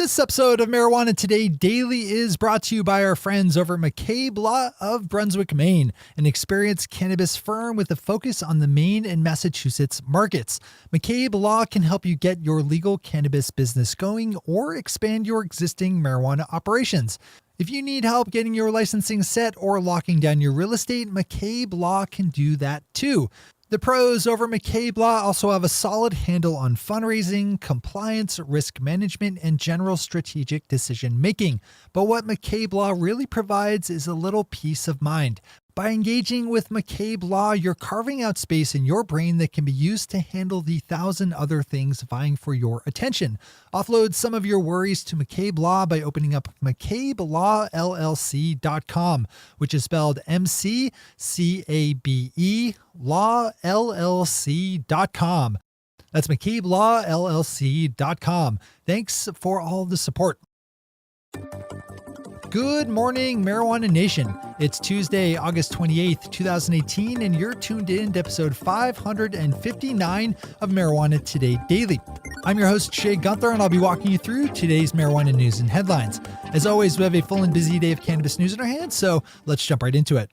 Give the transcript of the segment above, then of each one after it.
This episode of Marijuana Today Daily is brought to you by our friends over at McCabe Law of Brunswick, Maine, an experienced cannabis firm with a focus on the Maine and Massachusetts markets. McCabe Law can help you get your legal cannabis business going or expand your existing marijuana operations. If you need help getting your licensing set or locking down your real estate, McCabe Law can do that too. The pros over McCabe Law also have a solid handle on fundraising, compliance, risk management, and general strategic decision making. But what McCabe Law really provides is a little peace of mind. By engaging with McCabe Law, you're carving out space in your brain that can be used to handle the 1,000 other things vying for your attention. Offload some of your worries to McCabe Law by opening up McCabeLawLLC.com, which is spelled MCCABE LawLLC.com. That's McCabeLawLLC.com. Thanks for all the support. Good morning, Marijuana Nation. It's Tuesday, August 28th, 2018, and you're tuned in to episode 559 of Marijuana Today Daily. I'm your host, Shay Gunther, and I'll be walking you through today's marijuana news and headlines. As always, we have a full and busy day of cannabis news in our hands, so let's jump right into it.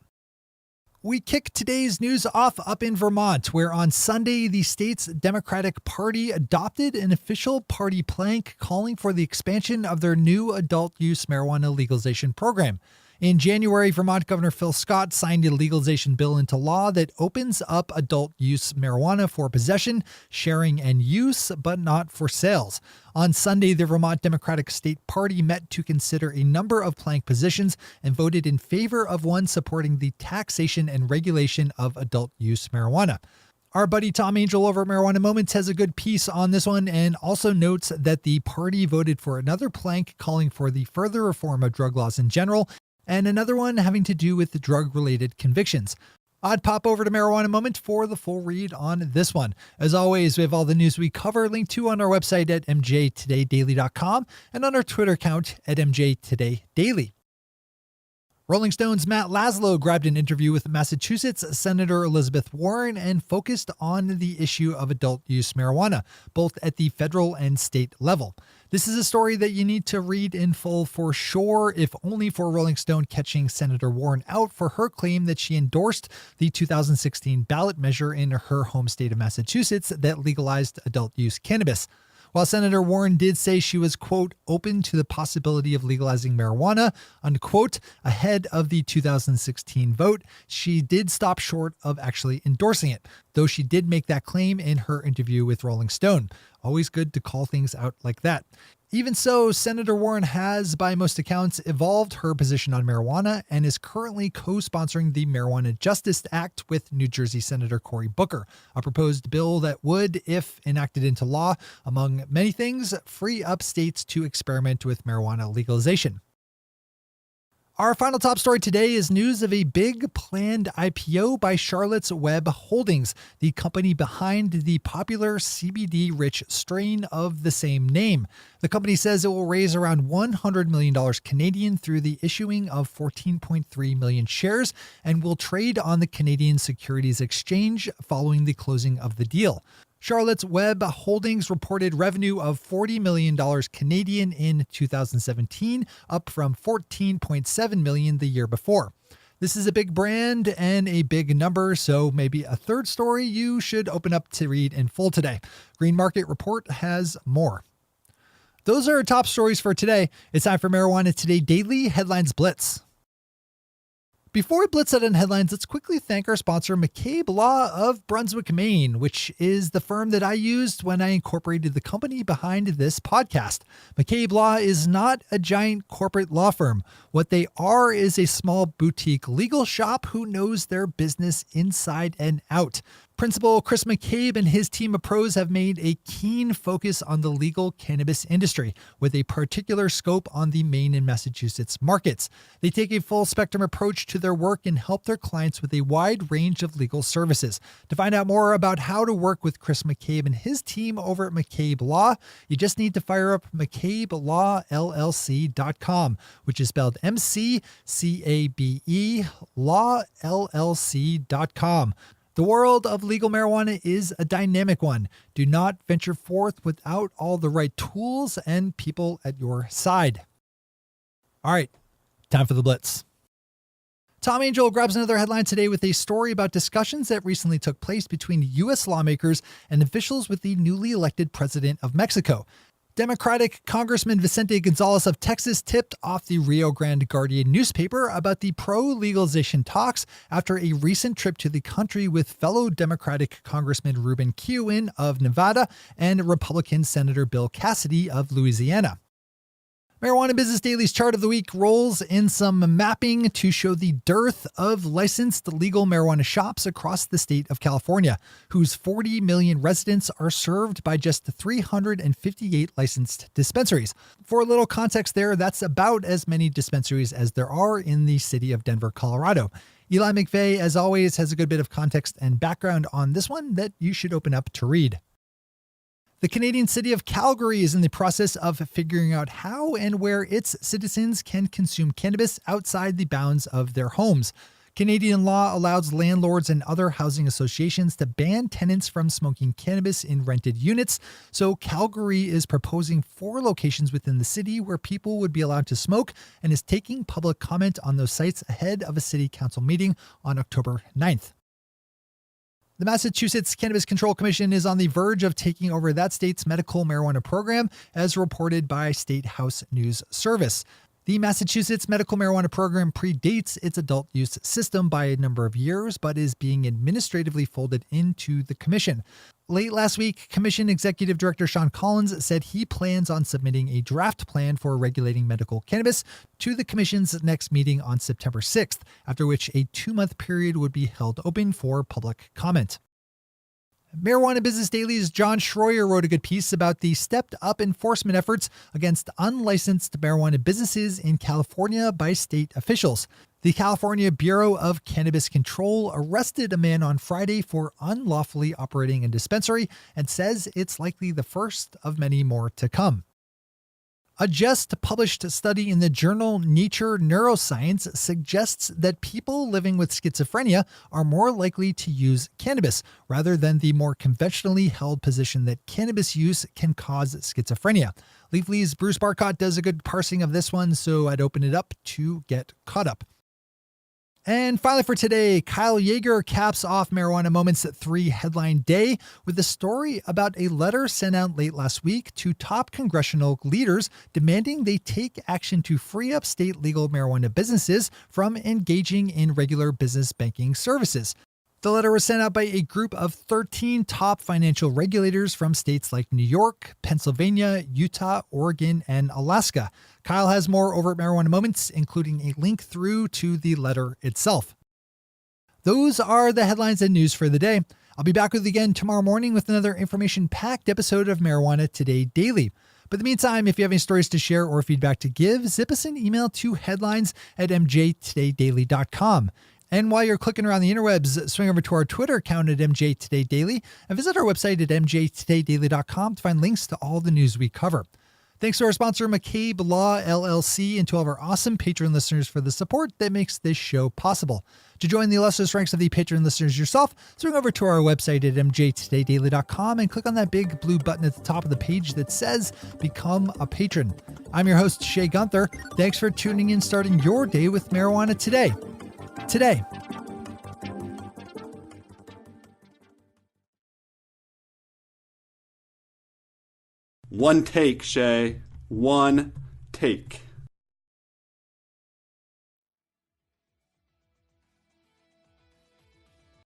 We kick today's news off up in Vermont, where on Sunday, the state's Democratic Party adopted an official party plank calling for the expansion of their new adult use marijuana legalization program. In January, Vermont Governor Phil Scott signed a legalization bill into law that opens up adult use marijuana for possession, sharing, and use, but not for sales. On Sunday, the Vermont Democratic State Party met to consider a number of plank positions and voted in favor of one supporting the taxation and regulation of adult use marijuana. Our buddy Tom Angel over at Marijuana Moments has a good piece on this one and also notes that the party voted for another plank calling for the further reform of drug laws in general, and another one having to do with the drug-related convictions. I'd pop over to Marijuana Moment for the full read on this one. As always, we have all the news we cover linked to on our website at mjtodaydaily.com and on our Twitter account at mjtodaydaily. Rolling Stone's Matt Laszlo grabbed an interview with Massachusetts Senator Elizabeth Warren and focused on the issue of adult use marijuana, both at the federal and state level. This is a story that you need to read in full for sure, if only for Rolling Stone catching Senator Warren out for her claim that she endorsed the 2016 ballot measure in her home state of Massachusetts that legalized adult use cannabis. While Senator Warren did say she was, quote, open to the possibility of legalizing marijuana, unquote, ahead of the 2016 vote, she did stop short of actually endorsing it, though she did make that claim in her interview with Rolling Stone. Always good to call things out like that. Even so, Senator Warren has, by most accounts, evolved her position on marijuana and is currently co-sponsoring the Marijuana Justice Act with New Jersey Senator Cory Booker, a proposed bill that would, if enacted into law, among many things, free up states to experiment with marijuana legalization. Our final top story today is news of a big planned IPO by Charlotte's Web Holdings, the company behind the popular CBD-rich strain of the same name. The company says it will raise around $100 million Canadian through the issuing of 14.3 million shares and will trade on the Canadian Securities Exchange following the closing of the deal. Charlotte's Web Holdings reported revenue of $40 million Canadian in 2017, up from $14.7 million the year before. This is a big brand and a big number, so maybe a third story you should open up to read in full today. Green Market Report has more. Those are our top stories for today. It's time for Marijuana Today Daily Headlines Blitz. Before we blitz out on headlines, let's quickly thank our sponsor, McCabe Law of Brunswick, Maine, which is the firm that I used when I incorporated the company behind this podcast. McCabe Law is not a giant corporate law firm. What they are is a small boutique legal shop who knows their business inside and out. Principal Chris McCabe and his team of pros have made a keen focus on the legal cannabis industry, with a particular scope on the Maine and Massachusetts markets. They take a full spectrum approach to their work and help their clients with a wide range of legal services. To find out more about how to work with Chris McCabe and his team over at McCabe Law, you just need to fire up McCabeLawLLC.com, which is spelled MCCABE LawLLC.com. The world of legal marijuana is a dynamic one. Do not venture forth without all the right tools and people at your side. All right, time for the Blitz. Tom Angel grabs another headline today with a story about discussions that recently took place between U.S. lawmakers and officials with the newly elected president of Mexico. Democratic Congressman Vicente Gonzalez of Texas tipped off the Rio Grande Guardian newspaper about the pro-legalization talks after a recent trip to the country with fellow Democratic Congressman Ruben Kihuen of Nevada and Republican Senator Bill Cassidy of Louisiana. Marijuana Business Daily's chart of the week rolls in some mapping to show the dearth of licensed legal marijuana shops across the state of California, whose 40 million residents are served by just 358 licensed dispensaries. For a little context there, that's about as many dispensaries as there are in the city of Denver, Colorado. Eli McVeigh, as always, has a good bit of context and background on this one that you should open up to read. The Canadian city of Calgary is in the process of figuring out how and where its citizens can consume cannabis outside the bounds of their homes. Canadian law allows landlords and other housing associations to ban tenants from smoking cannabis in rented units, so Calgary is proposing 4 locations within the city where people would be allowed to smoke and is taking public comment on those sites ahead of a city council meeting on October 9th. The Massachusetts Cannabis Control Commission is on the verge of taking over that state's medical marijuana program, as reported by State House News Service. The Massachusetts medical marijuana program predates its adult use system by a number of years, but is being administratively folded into the commission. Late last week, Commission Executive Director Sean Collins said he plans on submitting a draft plan for regulating medical cannabis to the Commission's next meeting on September 6th, after which a 2-month period would be held open for public comment. Marijuana Business Daily's John Schroyer wrote a good piece about the stepped-up enforcement efforts against unlicensed marijuana businesses in California by state officials. The California Bureau of Cannabis Control arrested a man on Friday for unlawfully operating a dispensary and says it's likely the first of many more to come. A just-published study in the journal Nature Neuroscience suggests that people living with schizophrenia are more likely to use cannabis, rather than the more conventionally held position that cannabis use can cause schizophrenia. Leafly's Bruce Barcott does a good parsing of this one, so I'd open it up to get caught up. And finally for today, Kyle Yeager caps off Marijuana Moments 3 headline day with a story about a letter sent out late last week to top congressional leaders demanding they take action to free up state legal marijuana businesses from engaging in regular business banking services. The letter was sent out by a group of 13 top financial regulators from states like New York, Pennsylvania, Utah, Oregon, and Alaska. Kyle has more over at Marijuana Moments, including a link through to the letter itself. Those are the headlines and news for the day. I'll be back with you again tomorrow morning with another information-packed episode of Marijuana Today Daily. But in the meantime, if you have any stories to share or feedback to give, zip us an email to headlines@mjtodaydaily.com. And while you're clicking around the interwebs, swing over to our Twitter account at MJ Today Daily and visit our website at mjtodaydaily.com to find links to all the news we cover. Thanks to our sponsor, McCabe Law LLC, and to all of our awesome Patreon listeners for the support that makes this show possible. To join the illustrious ranks of the Patreon listeners yourself, swing over to our website at mjtodaydaily.com and click on that big blue button at the top of the page that says Become a Patron. I'm your host, Shay Gunther. Thanks for tuning in, starting your day with Marijuana Today. One take, Shay. One take.